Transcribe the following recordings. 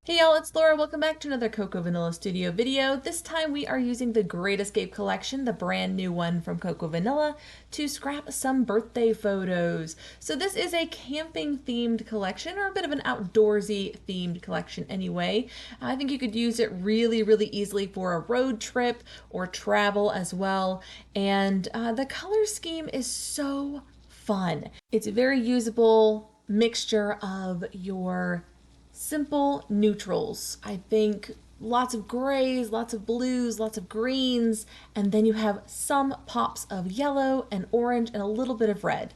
Hey y'all, it's Laura. Welcome back to another Coco Vanilla Studio video. This time we are using the Great Escape collection, the brand new one from Coco Vanilla, to scrap some birthday photos. So this is a camping themed collection, or a bit of an outdoorsy themed collection anyway. I think you could use it really easily for a road trip or travel as well. And the color scheme is so fun. It's a very usable mixture of your simple neutrals. I think lots of grays, lots of blues, lots of greens, and then you have some pops of yellow and orange and a little bit of red.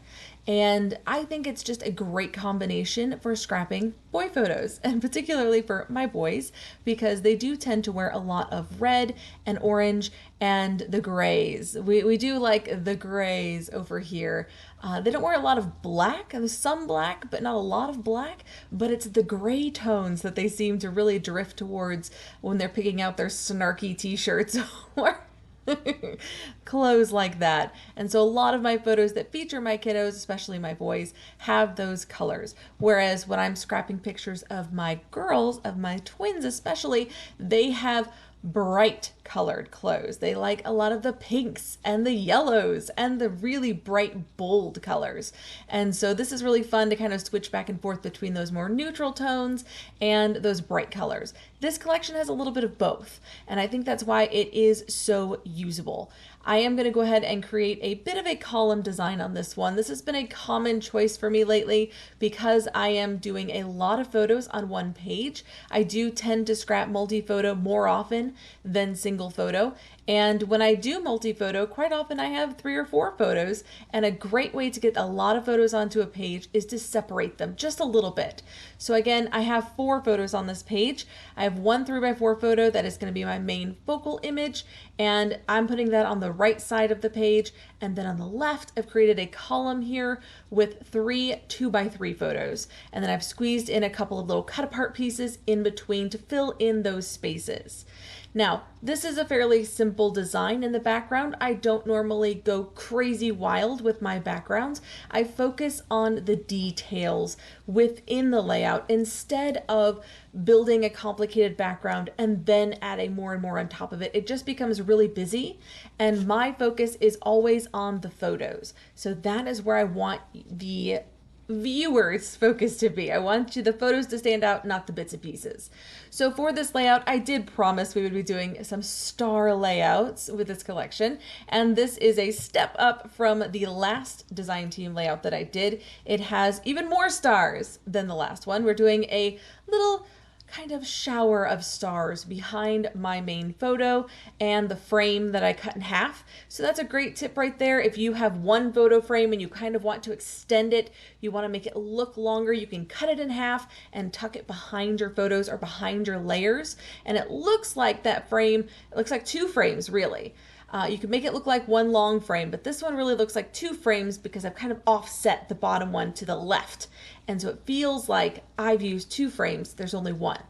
And I think it's just a great combination for scrapping boy photos, and particularly for my boys, because they do tend to wear a lot of red and orange and the grays. We do like the grays over here. They don't wear a lot of black. There's some black, but not a lot of black. But it's the gray tones that they seem to really drift towards when they're picking out their snarky t-shirts or clothes like that. And so a lot of my photos that feature my kiddos, especially my boys, have those colors. Whereas when I'm scrapping pictures of my girls, of my twins especially, they have bright colored clothes. They like a lot of the pinks and the yellows and the really bright, bold colors. And so this is really fun to kind of switch back and forth between those more neutral tones and those bright colors. This collection has a little bit of both, and I think that's why it is so usable. I am going to go ahead and create a bit of a column design on this one. This has been a common choice for me lately because I am doing a lot of photos on one page. I do tend to scrap multi-photo more often than single photo. And when I do multi-photo, quite often I have 3 or 4 photos, and a great way to get a lot of photos onto a page is to separate them just a little bit. So again, I have 4 photos on this page. I have one 3x4 photo that is going to be my main focal image, and I'm putting that on the right side of the page. And then on the left, I've created a column here with 3 2x3 photos. And then I've squeezed in a couple of little cut apart pieces in between to fill in those spaces. Now, this is a fairly simple design in the background. I don't normally go crazy wild with my backgrounds. I focus on the details within the layout instead of building a complicated background and then adding more and more on top of it. It just becomes really busy, and my focus is always on the photos. So that is where I want the viewers' focus to be. I want the photos to stand out, not the bits and pieces. So for this layout, I did promise we would be doing some star layouts with this collection, and this is a step up from the last design team layout that I did. It has even more stars than the last one. We're doing a little kind of shower of stars behind my main photo and the frame that I cut in half. So that's a great tip right there. If you have one photo frame and you kind of want to extend it, you want to make it look longer, you can cut it in half and tuck it behind your photos or behind your layers. And it looks like that frame, it looks like 2 frames really. You can make it look like one long frame, but this one really looks like 2 frames because I've kind of offset the bottom one to the left. And so it feels like I've used 2 frames, there's only one.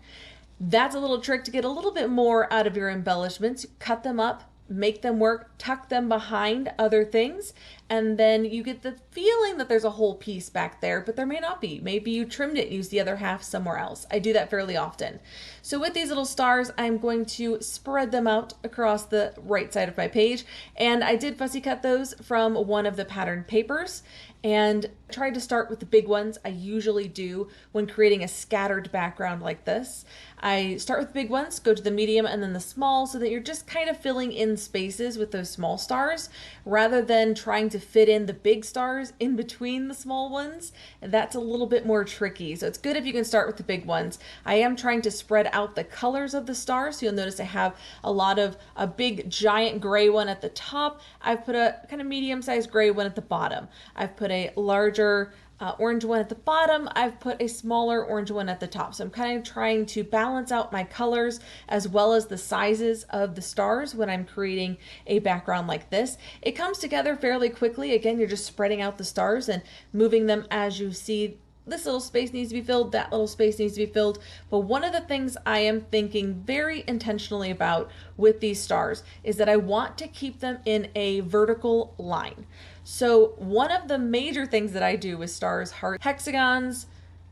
That's a little trick to get a little bit more out of your embellishments. Cut them up, make them work, tuck them behind other things, and then you get the feeling that there's a whole piece back there, but there may not be. Maybe you trimmed it and used the other half somewhere else. I do that fairly often. So with these little stars, I'm going to spread them out across the right side of my page, and I did fussy cut those from one of the patterned papers, and tried to start with the big ones. I usually do when creating a scattered background like this. I start with the big ones, go to the medium, and then the small, so that you're just kind of filling in spaces with those small stars rather than trying to fit in the big stars in between the small ones. That's a little bit more tricky. So it's good if you can start with the big ones. I am trying to spread out the colors of the stars. So you'll notice I have a big giant gray one at the top. I've put a kind of medium-sized gray one at the bottom. I've put a larger orange one at the bottom. I've put a smaller orange one at the top. So I'm kind of trying to balance out my colors as well as the sizes of the stars when I'm creating a background like this. It comes together fairly quickly. Again, you're just spreading out the stars and moving them as you see. This little space needs to be filled, that little space needs to be filled. But one of the things I am thinking very intentionally about with these stars is that I want to keep them in a vertical line. So one of the major things that I do with stars, hearts, hexagons,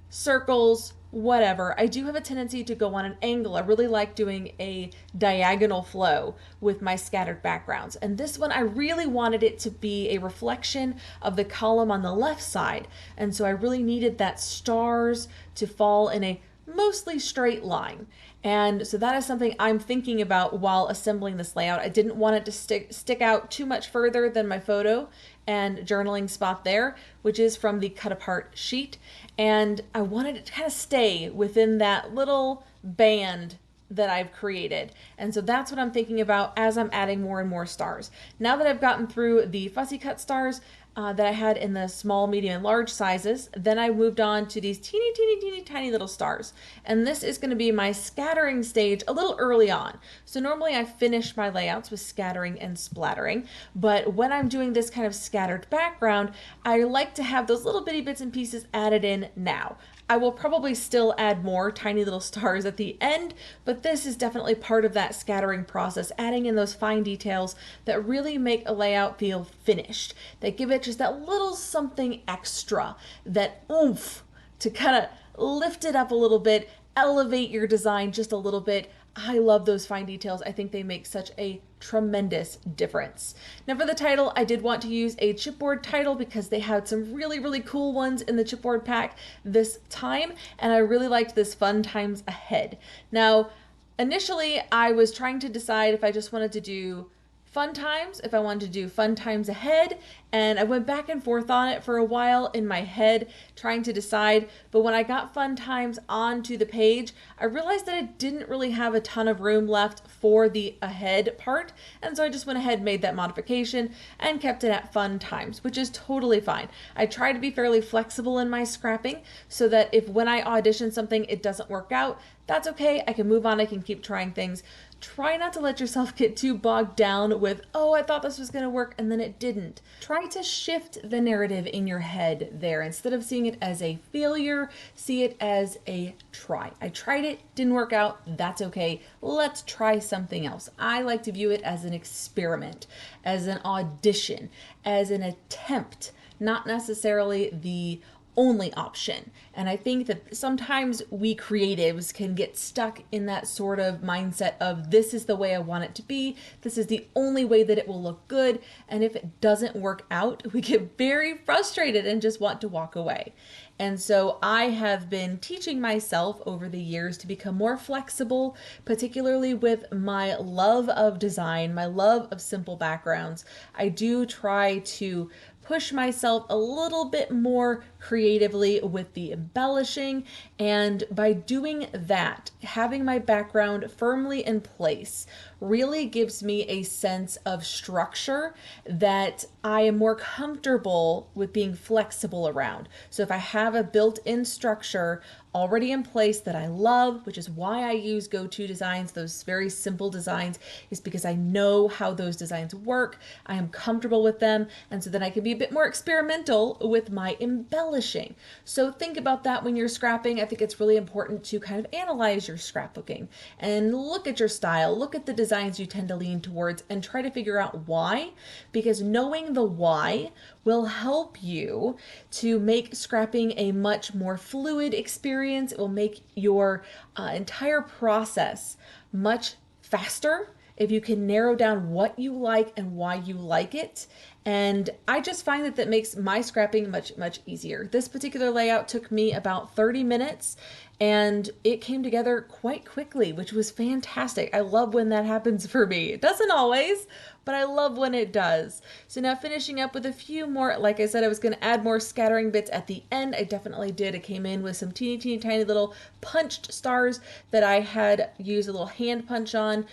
circles, whatever. I do have a tendency to go on an angle. I really like doing a diagonal flow with my scattered backgrounds. And this one, I really wanted it to be a reflection of the column on the left side. And so I really needed that stars to fall in a mostly straight line. And so that is something I'm thinking about while assembling this layout. I didn't want it to stick out too much further than my photo and journaling spot there, which is from the cut apart sheet. And I wanted it to kind of stay within that little band that I've created. And so that's what I'm thinking about as I'm adding more and more stars. Now that I've gotten through the fussy cut stars, that I had in the small, medium, and large sizes. Then I moved on to these teeny, tiny little stars. And this is going to be my scattering stage a little early on. So normally I finish my layouts with scattering and splattering. But when I'm doing this kind of scattered background, I like to have those little bitty bits and pieces added in now. I will probably still add more tiny little stars at the end, but this is definitely part of that scattering process, adding in those fine details that really make a layout feel finished. They give it just that little something extra, that oomph to kind of lift it up a little bit, elevate your design just a little bit. I love those fine details. I think they make such a tremendous difference. Now for the title, I did want to use a chipboard title because they had some really cool ones in the chipboard pack this time, and I really liked this Fun Times Ahead. Now, initially I was trying to decide if I just wanted to do Fun Times, if I wanted to do Fun Times Ahead, and I went back and forth on it for a while in my head trying to decide, but when I got Fun Times onto the page, I realized that it didn't really have a ton of room left for the ahead part, and so I just went ahead and made that modification and kept it at Fun Times, which is totally fine. I try to be fairly flexible in my scrapping so that if when I audition something it doesn't work out, that's okay. I can move on, I can keep trying things. Try not to let yourself get too bogged down with, oh, I thought this was going to work and then it didn't. Try to shift the narrative in your head there. Instead of seeing it as a failure, see it as a try. I tried it, didn't work out, that's okay. Let's try something else. I like to view it as an experiment, as an audition, as an attempt, not necessarily the only option. And I think that sometimes we creatives can get stuck in that sort of mindset of this is the way I want it to be, this is the only way that it will look good, and if it doesn't work out, we get very frustrated and just want to walk away. And so I have been teaching myself over the years to become more flexible, particularly with my love of design, my love of simple backgrounds. I do try to push myself a little bit more creatively with the embellishing, and by doing that, having my background firmly in place really gives me a sense of structure that I am more comfortable with being flexible around. So if I have a built-in structure already in place that I love, which is why I use go-to designs, those very simple designs, is because I know how those designs work, I am comfortable with them, and so then I can be a bit more experimental with my embellishing. So think about that when you're scrapping. I think it's really important to kind of analyze your scrapbooking and look at your style, look at the designs you tend to lean towards, and try to figure out why, because knowing the why will help you to make scrapping a much more fluid experience. It will make your entire process much faster if you can narrow down what you like and why you like it. And I just find that that makes my scrapping much easier. This particular layout took me about 30 minutes and it came together quite quickly, which was fantastic. I love when that happens for me. It doesn't always, but I love when it does. So now finishing up with a few more, like I said, I was going to add more scattering bits at the end. I definitely did. I came in with some teeny tiny little punched stars that I had used a little hand punch on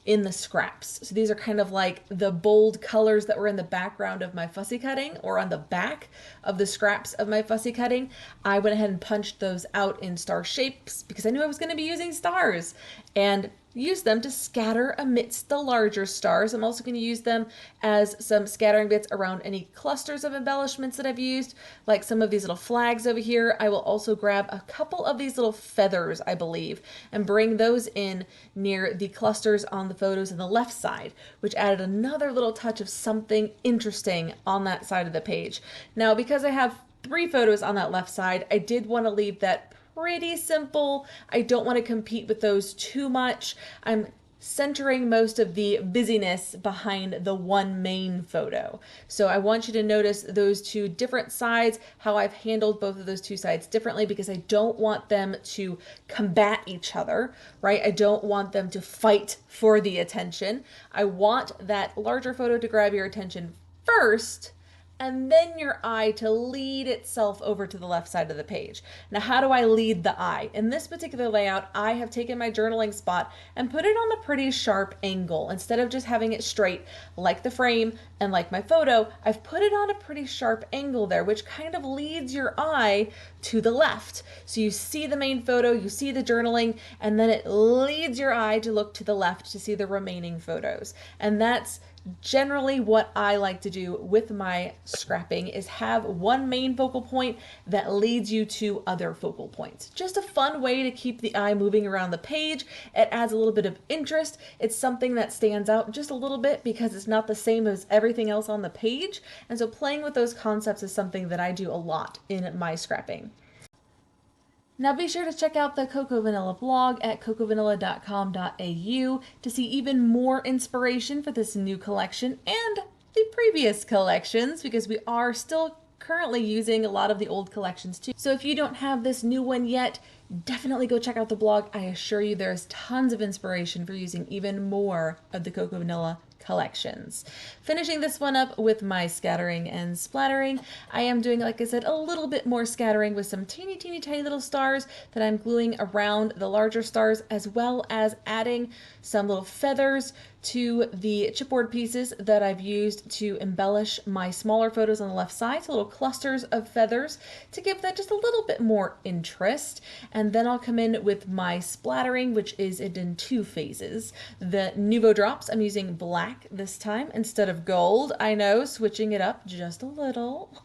in the scraps. So these are kind of like the bold colors that were in the background of my fussy cutting or on the back of the scraps of my fussy cutting. I went ahead and punched those out in star shapes because I knew I was going to be using stars, and use them to scatter amidst the larger stars. I'm also going to use them as some scattering bits around any clusters of embellishments that I've used, like some of these little flags over here. I will also grab a couple of these little feathers, I believe, and bring those in near the clusters on the photos on the left side, which added another little touch of something interesting on that side of the page. Now, because I have 3 photos on that left side, I did want to leave that pretty simple. I don't want to compete with those too much. I'm centering most of the busyness behind the one main photo. So I want you to notice those two different sides, how I've handled both of those two sides differently, because I don't want them to combat each other, right? I don't want them to fight for the attention. I want that larger photo to grab your attention first, and then your eye to lead itself over to the left side of the page. Now, how do I lead the eye? In this particular layout, I have taken my journaling spot and put it on a pretty sharp angle. Instead of just having it straight like the frame and like my photo, I've put it on a pretty sharp angle there, which kind of leads your eye to the left. So you see the main photo, you see the journaling, and then it leads your eye to look to the left to see the remaining photos. And that's generally what I like to do with my scrapping, is have one main focal point that leads you to other focal points. Just a fun way to keep the eye moving around the page. It adds a little bit of interest. It's something that stands out just a little bit because it's not the same as everything else on the page. And so playing with those concepts is something that I do a lot in my scrapping. Now be sure to check out the Coco Vanilla blog at cocovanilla.com.au to see even more inspiration for this new collection and the previous collections, because we are still currently using a lot of the old collections too. So if you don't have this new one yet, definitely go check out the blog. I assure you there's tons of inspiration for using even more of the Coco Vanilla collections. Finishing this one up with my scattering and splattering. I am doing, like I said, a little bit more scattering with some teeny tiny little stars that I'm gluing around the larger stars, as well as adding some little feathers to the chipboard pieces that I've used to embellish my smaller photos on the left side, so little clusters of feathers to give that just a little bit more interest. And then I'll come in with my splattering, which is in 2 phases. The Nuvo drops, I'm using black this time instead of gold. I know, switching it up just a little.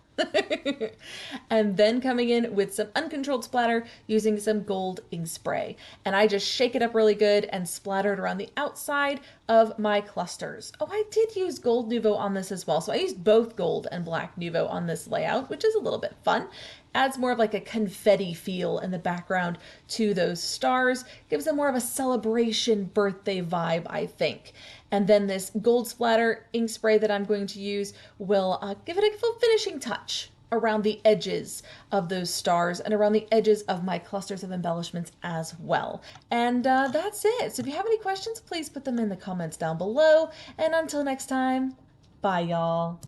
And then coming in with some uncontrolled splatter using some gold ink spray. And I just shake it up really good and splatter it around the outside of my clusters. Oh, I did use gold Nuvo on this as well. So I used both gold and black Nuvo on this layout, which is a little bit fun. Adds more of like a confetti feel in the background to those stars. Gives them more of a celebration birthday vibe, I think. And then this gold splatter ink spray that I'm going to use will give it a full finishing touch around the edges of those stars and around the edges of my clusters of embellishments as well. And that's it. So if you have any questions, please put them in the comments down below. And until next time, bye y'all.